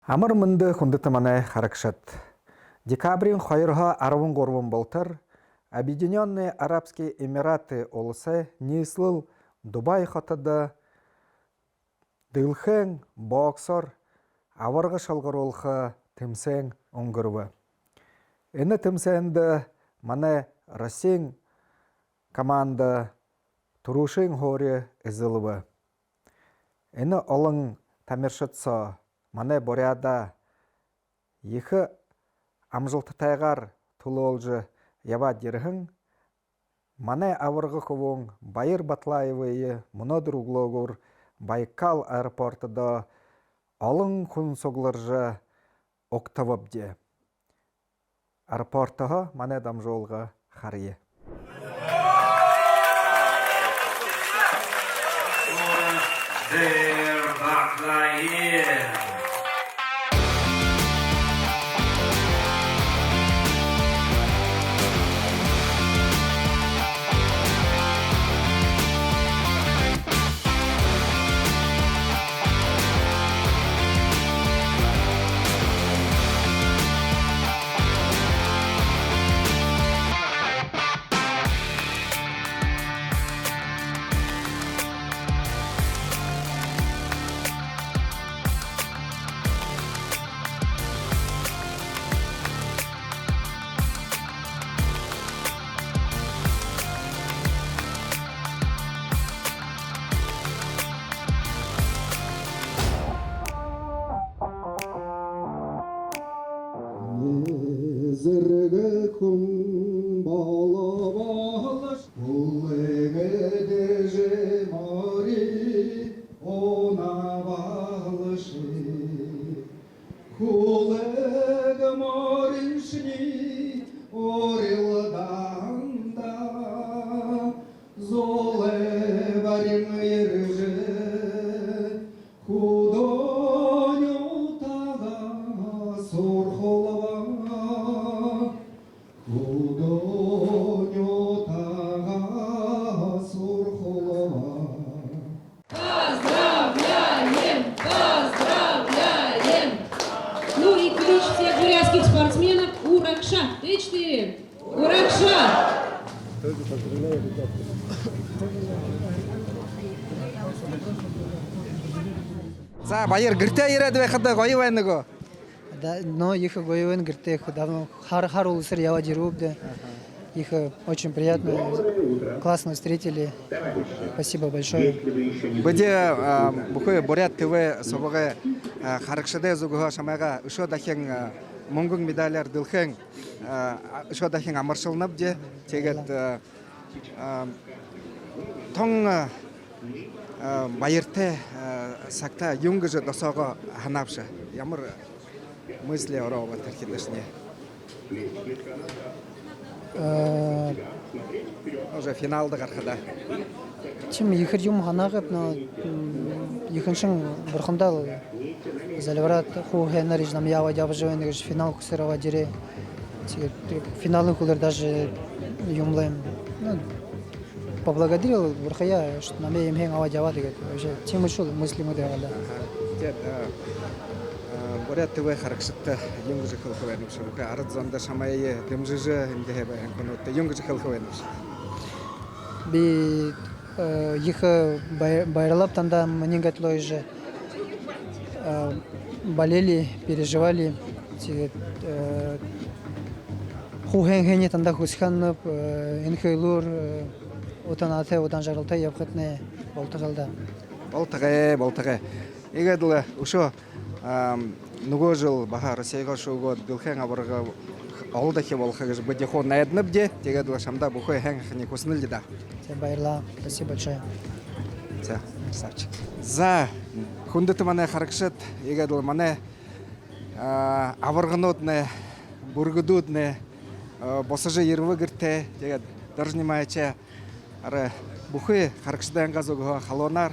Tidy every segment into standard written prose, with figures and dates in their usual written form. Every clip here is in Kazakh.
Амар мынды хүндэт мане харакшат. Декабрин 2013 болтар Объединенные Арабские Эмираты олысы нислыл Дубай хотыда дылхен боксор аварғы шалғырулғы тімсен оңғырвы. Эні тімсенді мане Россин команда турушин хоре изылвы. Эні олың тамиршытса мане боряда ехі амжылты тайғар тұлы олжы ява дерхін мане авырғы құвың Байыр Батлаевые мұнадыр углогур Байкал аэропортыда алың күн соғылыржы оқтавабде. Аэропортыға мане дамжолға қарие. Zırgı kum bala balış, kulege deje mari ona balışi. Kulege marişni orildan da zole varim yerje hudonyo taga sorholava. Поздравляем! Поздравляем! Ну и клич всех бурятских спортсменов Уракша. 3-4. Уракша! За, Байыр гірте ереді вайқыды қойы вайныго. Да, но их воевен грте давно хар улысыр ява дерубде. Их очень приятно, классно встретили. Спасибо большое. Бөде бұқы Бурят ТВ собығы қарықшыды зүгіға шамайға үшо дахен мұңгың медалер дылхен үшо дахен амаршылынып де тегет тоң Байырте сакта юнгыжы досоға ханапшы. Ямыр мысли орова тархидашне. Уже финалды қарқыда. Чем ихыр юм ханағып, но ихыншын бұрқындал залеврат ху хенариш нам ява дябжывен геш финал кусырава дире. Финалы кулер даже юмлаем. Поблагодарил Бурхая, что нам им хен ава дява дегет. Уже тем ушел мысли мы дегала. Бурят ТВ харакшытты юнгыжы қылқы вайнымшы. Арыд зонда шамайы дымжыжы хімдеге бәйін күнітті юнгыжы қылқы вайнымшы. Би их байралап танда мненгатлой же болели, переживали. Хухен танда хусханып, инхейлур, отанате, отан жарылтай япхатне болтығалда. Болтығы. Егеділі ұшо Нуго жыл баха Россияға шоуға дылхен абырға ауылдахи болхағыз бөдехо найдынып де, тегеділі шамда бұхой хәң хәне көсінілді да. Байрла, спасибо большое. Красавчик. За хүндіті мане харакшыт, егеділі мане абырғынотны, бұргыдудны, босыжы ерві гірте, тегед дұржнемайча бұхой харакшыдан ғазуға халонар,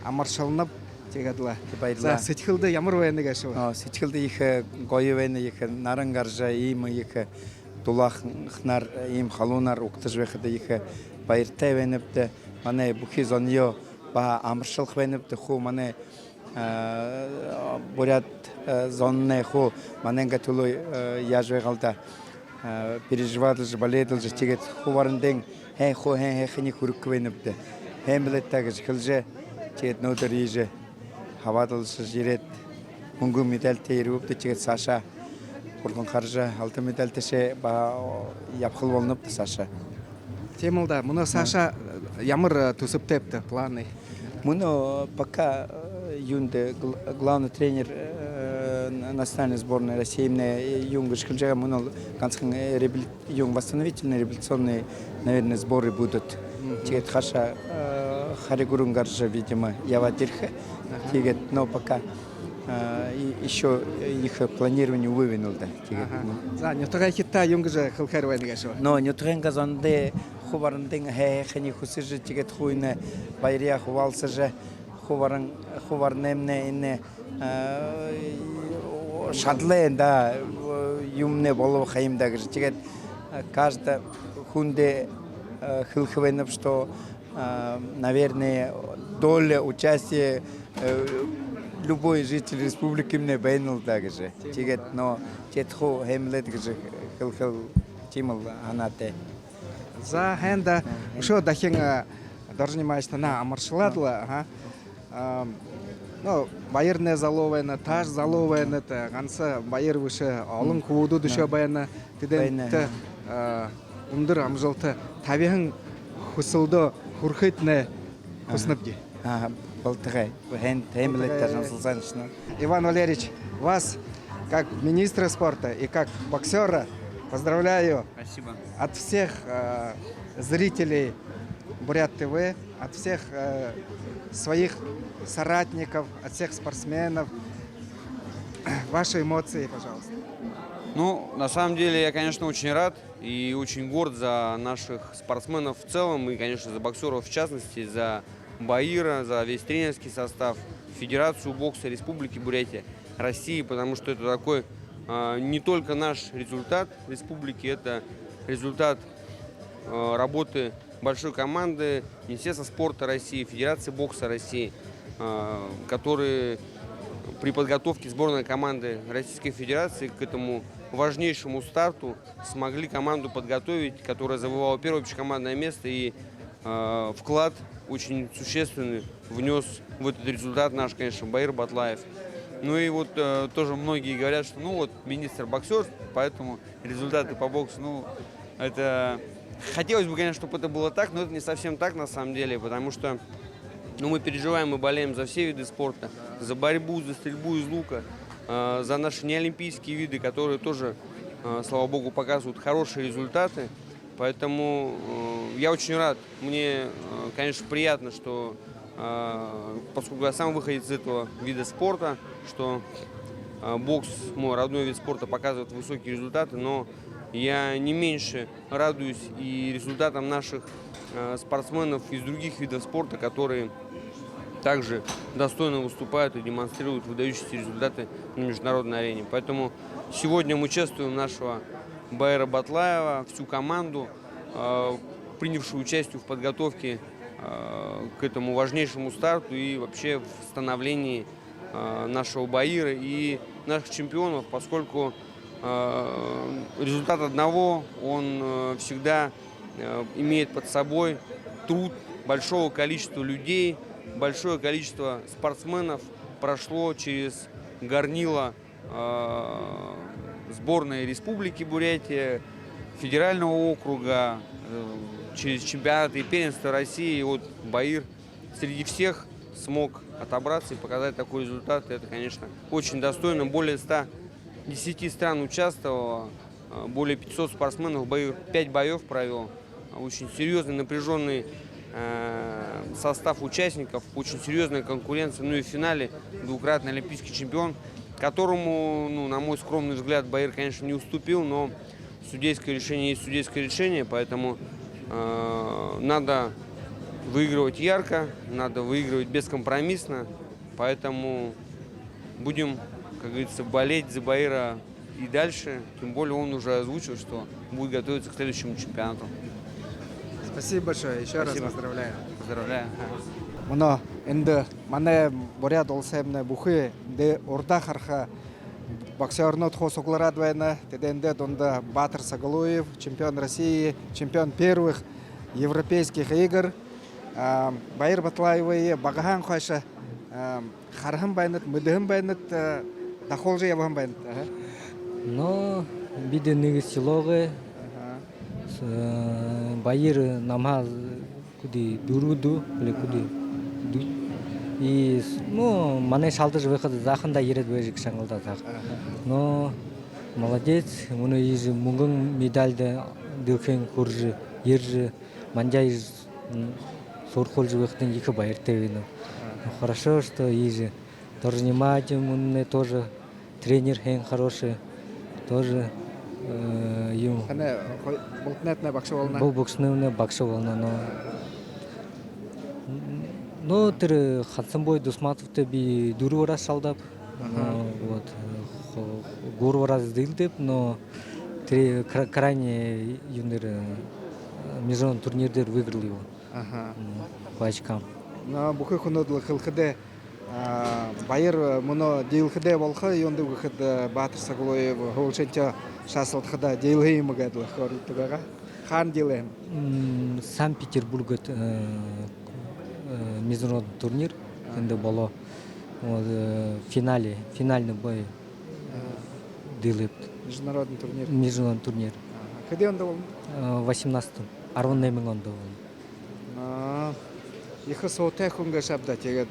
амаршылынып, тегадла. За сетхилды ямар вайны гашо. Сетхилды их гойы вайны их нарангаржа им их дулахнар им халонар уктажвехда их Байыртай вайныпты. Мане бухи зоньо ба амыршылық вайныпты ху мане бурят зонне ху маненга тулой яжвегалда переживал же болел же тигет хуварнден хени хүрквенбде хемлеттаг хилже тигет нодриже хавадал жирет мөнгө медальтэй ирвэбде тигет Саша Урган харжа алтын медальтэше ба явхал болнуп Саша. Темалда муна Саша ямар төсөптепте планы? Муна пока юнде главный тренер национальной сборной России мне юнг школжага муна ганцхан юнг восстановительные революционные, наверное, сборы будут. Тигет хаша харигурун гаржа, видимо, яватирха. Тигет, но пока еще их планирование вывинул, да. За, не только хита юнгжа хилхервайнга шо. Но не только газонде хуварнден хени хусижи тигет хуйне байрия хувалса же хуварнемне ине шадлен да юмне болов хаимда гж тигет каждый хунде хилхвенов, что наверное доля участия любой житель республики мне бейнул также. Тигет, но тетху хемлет гж хилхил тимал анате. За хенда шо дахин должны майста на амаршладла, ну байырне заловена, таш заловена, это ганса байыр выше алын кууду душа баяна тиден умдыр амжалты табиһин хусылды хурхитне хуснабди. Болтгай, хемлет тажансылсан. Иван Валерьевич, вас как министра спорта и как боксера поздравляю. Спасибо. От всех зрителей Бурят ТВ, от всех своих соратников, от всех спортсменов. Ваши эмоции, пожалуйста. Ну, на самом деле, я, конечно, очень рад и очень горд за наших спортсменов в целом и, конечно, за боксеров в частности, за Баира, за весь тренерский состав, Федерацию бокса Республики Бурятия, России, потому что это такой не только наш результат республики, это результат работы большой команды Министерства спорта России, Федерации бокса России, которые при подготовке сборной команды Российской Федерации к этому важнейшему старту смогли команду подготовить, которая завоевала первое общекомандное место, и вклад очень существенный внес в этот результат наш, конечно, Баир Батлаев. Ну и вот тоже многие говорят, что ну вот министр боксер, поэтому результаты по боксу, ну это... Хотелось бы, конечно, чтобы это было так, но это не совсем так на самом деле, потому что мы переживаем и болеем за все виды спорта, за борьбу, за стрельбу из лука, за наши неолимпийские виды, которые тоже, слава богу, показывают хорошие результаты. Поэтому я очень рад, мне, конечно, приятно, что, поскольку я сам выходец из этого вида спорта, что бокс, мой родной вид спорта, показывает высокие результаты, но я не меньше радуюсь и результатам наших спортсменов из других видов спорта, которые также достойно выступают и демонстрируют выдающиеся результаты на международной арене. Поэтому сегодня мы чествуем нашего Баира Батлаева, всю команду, принявшую участие в подготовке к этому важнейшему старту и вообще в становлении нашего Баира и наших чемпионов, поскольку результат одного, он всегда имеет под собой труд большого количества людей, большое количество спортсменов прошло через горнило сборной Республики Бурятия, федерального округа, через чемпионаты и первенства России. И вот Баир среди всех смог отобраться и показать такой результат. Это, конечно, очень достойно. Более 110 стран участвовало, более 500 спортсменов. Баир 5 боев провел. Очень серьезный, напряженный состав участников, очень серьезная конкуренция. Ну и в финале двукратный олимпийский чемпион, которому, ну, на мой скромный взгляд, Баир, конечно, не уступил, но судейское решение есть судейское решение, поэтому надо выигрывать ярко, надо выигрывать бескомпромиссно, поэтому будем, как говорится, болеть за Баира и дальше, тем более он уже озвучил, что будет готовиться к следующему чемпионату. Спасибо большое, еще Спасибо. раз поздравляю. Поздравляю. Муно Энде манай бурят улсаймна бүхий урда харха боксернот хосугларад байна. Тэдэнде донда Батыр Сагалуев, чемпион России, чемпион первых европейских игр. Байыр Батлаевы багахан хойша хархан байнат, мүдіхін байнат, дахолжы ябахан байнат. Но биде нэг силогы Байыр намаз куди дуруду или куди и ну мане шалдыш выход захында ерет бежик шаңылда так. Но молодец, муну из мунгун медальды дылхен куржы ержы манжай сорхолжы выходын екі байыртевину. Хорошо, что из тоже внимательный, тоже тренер хен хороший, тоже ему. Хане болтнетне боксы волна. Бұл боксны боксы волна, но тэр Хатсанбой Дусматовты би дуру раз шалдап, вот гору раз дылдып, но три крайне юнер международный турнирдер выиграл его по очкам. На бүхий хүнөдлі қылқыды Байыр мұны дейлхіде болғы, йонды бүхіді Батыр Сагалуев ғолшынча шасылдықыда дейлхейі мұғадылы қорыттығаға. Қан дейлхейм? Санкт-Петербургет международный турнир, где было финальный бой делает. Международный турнир. Международный турнир. Где он был? 18-м. Арван Нейминг он был. Их соуте хунга шабда тегет.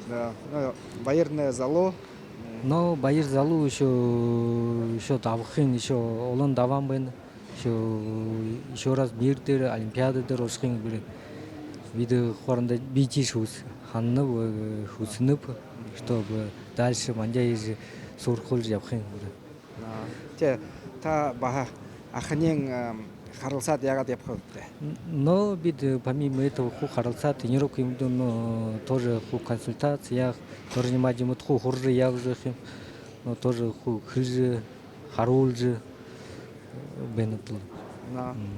Байырне залу. Но Байыр залу еще давхин, еще олон даван бен, еще раз бирдер, олимпиады дер ошхин бир. Виды хоранда бити шус, ханны хусынып, чтобы дальше мanja из сурхол жапхин бир. Те та баха ахнен харалсат ягат yapıptı. Но бид помимо этого ху харалсат тренировка им тоже ху консультация, тоже внимательно ху хуржи ягжихим, но тоже ху хыжи, харулжи бенетл.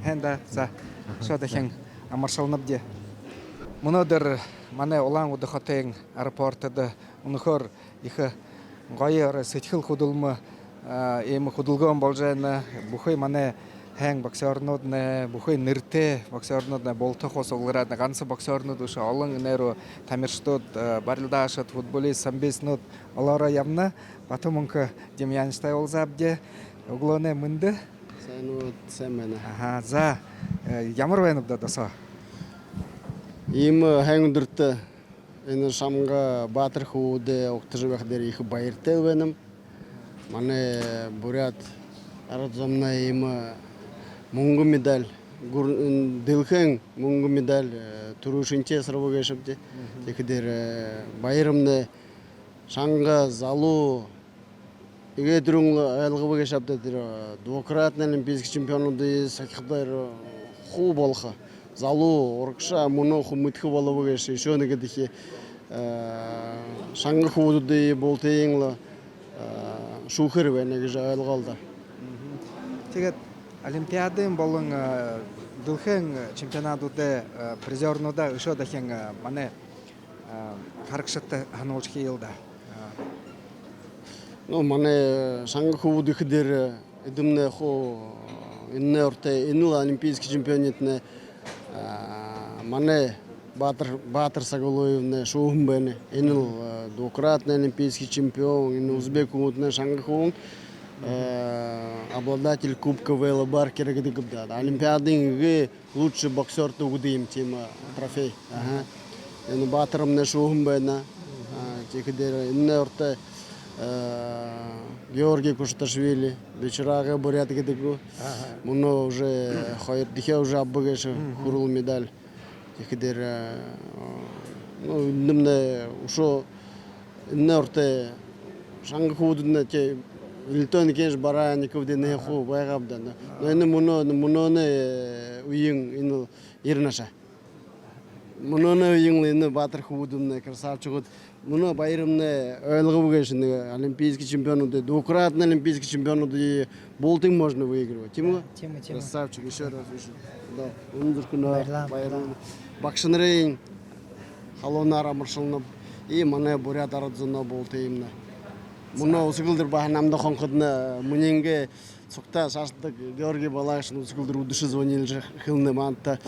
Хенда за что то хен амаршалнабде. Мұнадыр мане олан удахатен аэропортыда унхор ихе гайыр сетхил худулмы эми худулган болжайна бухой мане хен боксернодне бухой нырте боксернодне болто хосогларадна гансы боксернод уша олон неру тамирштод барилдашат футболист самбеснод олара явна потом онка демьянштай олзабде углоне мынды Сайнут семена. ага за ямар байныбда даса Им хэнгдэрт энэ шамга Батыр хууде октожбах дээр их баяртай байна. Манай бурят аразомна им мөнгө медаль дэлхэн мөнгө медаль турушинче сарвага шабде. Тэгэхээр баярымны шанга залу игедрүн айлгыбага шабде тэр двукратный олимпийский чемпионуды сахидар хуу болха. Залу оркша муно хумытхы боловыгаш еще негедихи шаңғы хуудуды болтейңла шухыр венеге айлгалда. Тэгээд олимпиадын болон дылхэн чемпионатуде призернуда өшө дахин мане харакшатты хануулж хийлда. Ну мане шаңғы хуудых дер эдемне хо инне орте инул олимпийский чемпионатне мане Батыр Сагалуевне шоум бене инул двукратный олимпийский чемпион ин узбек умутне шангхун обладатель кубка Вейла Баркера гдгда олимпиадын лучший боксер тугдым тема трофей ин Батырымне шоум бене текдер инне орте Георгий Кушташвили вечерага бурят гдгу муно уже хайр дихе уже аббагеш хурул медаль текдер ну немне ушо норте шангхудне те Илтон кеш бараников дене ху байгабда но эне муноне уйын ин ирнаша муноне уйын ин Батыр худумне красавчыгыт муно байрымне ойлгыбыгешне олимпийский чемпионуды двукратный олимпийский чемпионуды болтың можно выигрывать тема красавчик еще раз да ундуркуна байрам бакшынрейн халонар амыршылнып и мане бурят арзуна болты именно. Муно усгылдыр бахнамда хонкыдны мунинге сукта шаштык Георгий Балашин усгылдыр удуши звонил же хылны манта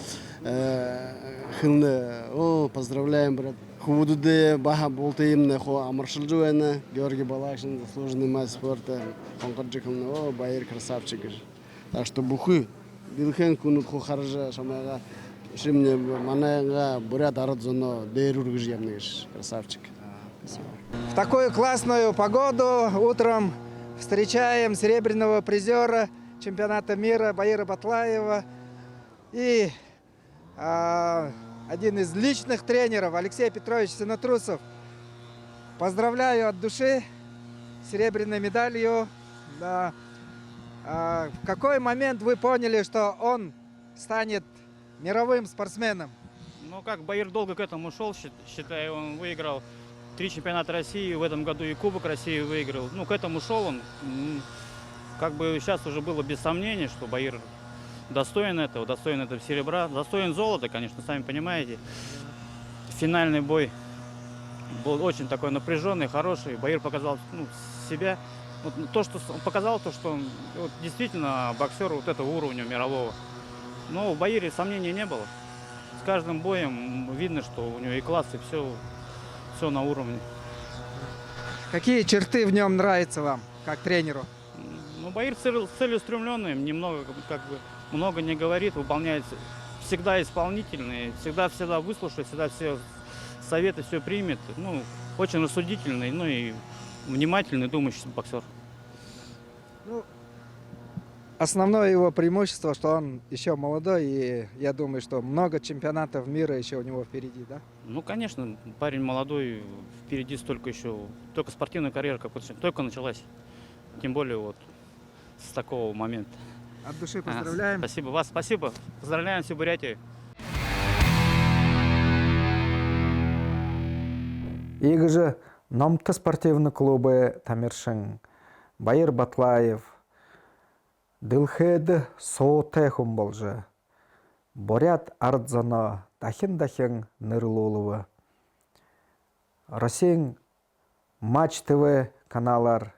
хылны о поздравляем брат. Худуде баха болты именно хо амаршылжуэна Георгий Балашин заслуженный мастер спорта хонкыджи хылны о Байыр красавчик. Так что бухы билхэн кунут хо харжа шамага шимне манага бурят арзуна дерургж ямныш красавчик. В такую классную погоду утром встречаем серебряного призера чемпионата мира Баира Батлаева и один из личных тренеров Алексей Петрович Синотрусов. Поздравляю от души с серебряной медалью. Да. В какой момент вы поняли, что он станет мировым спортсменом? Ну, как Баир долго к этому шел, считаю, он выиграл 3 чемпионата России, в этом году и Кубок России выиграл. Ну, к этому шел он. Как бы сейчас уже было без сомнений, что Баир достоин этого серебра. Достоин золота, конечно, сами понимаете. Финальный бой был очень такой напряженный, хороший. Баир показал себя. Вот то, что он показал, то, что он действительно боксер вот этого уровня мирового. Но в Баире сомнений не было. С каждым боем видно, что у него и класс, и все на уровне. Какие черты в нем нравятся вам, как тренеру? Ну, Баир целеустремленный, немного, как бы, много не говорит, выполняет, всегда исполнительный, всегда выслушает, всегда все советы, все примет. Ну, очень рассудительный, ну и внимательный, думающий боксер. Ну, основное его преимущество, что он еще молодой, и я думаю, что много чемпионатов мира еще у него впереди, да? Ну, конечно, парень молодой, впереди столько еще, только спортивная карьера только началась. Тем более вот с такого момента. От души поздравляем. Спасибо вас, спасибо. Поздравляем всю Бурятию. Игжи номты спортивный клубы Тамиршин, Баир Батлаев, Дылхед Соте Хумболжи, Бурят Ардзана, Дахин Нырлулова, Россия Матч ТВ каналар,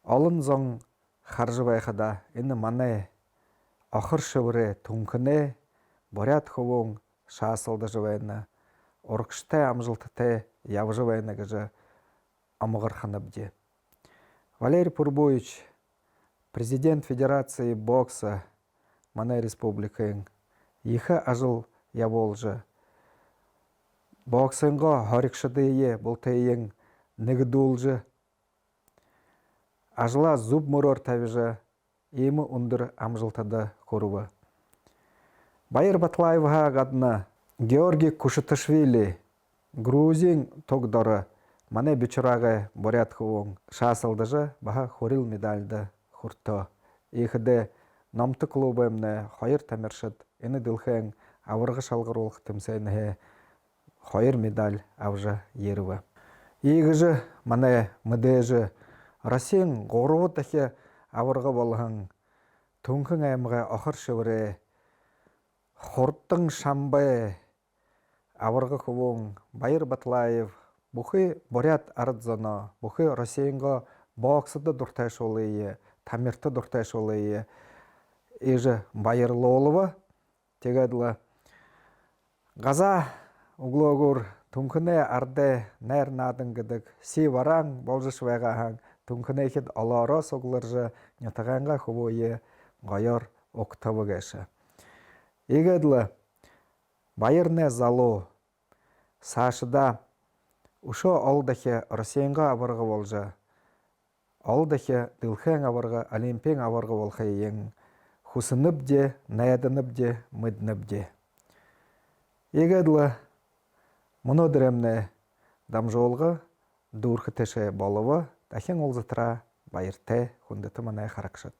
Олынзон Харжывайхада, Ины Мане, Ахыр Шевре Тункане, Бурят Ховон Шасылды Живайна, Оркште Амжилтате Явжывайна Гажа Амугарханабде. Валерий Пурбович, президент Федерации бокса Мане Республикаин, Иха ажыл яволжы. Боксынға харикшыдые бұлтайын нігдулжы. Ажыла зуб мұрор тавижы, емі ұндыр амжылтады қорубы. Баир Батлаевға ғадына Георгий Кушытышвили, Грузин тогдары, Мане бичырағы Бурятховың шасылдыжы баға хорил медальды құртты. Ехіде намты клубымны хайыр тамершыд, ені дылхен авырғы шалғыр олық тімсайны хайыр медаль авжы еріві. Егіжі мане мүдежі Россиян ғорығы тәхе авырғы болғын түнкін әміға ақыр шывыры хорттың шамбай авырғы құвың Баир Батлаев бұхы Бурят Ардзана, бұхы Россиянға боксыды дұртайш олайы, тамирті дұртайш олайы ежі Байырлы тегеділі ғаза ұглығыр түнкіне арды нәр надың гідік си вараң болжыш вайғаң түнкіне хет алара соғылыржы нетағанға құбойы ғайыр оқтавы кәші. Егеділі Байырне залу сашыда ұшы алдахе Россиянға авырғы болжы, алдахе дылхен авырғы, олимпиен авырғы болхы ең хусынып де, найадынып де, мүдініп де. Егеділі мұны діремне дамжолғы дұрқы теше болуы, тәхен олзытыра байырте хүндіті мұнай қарақшыд.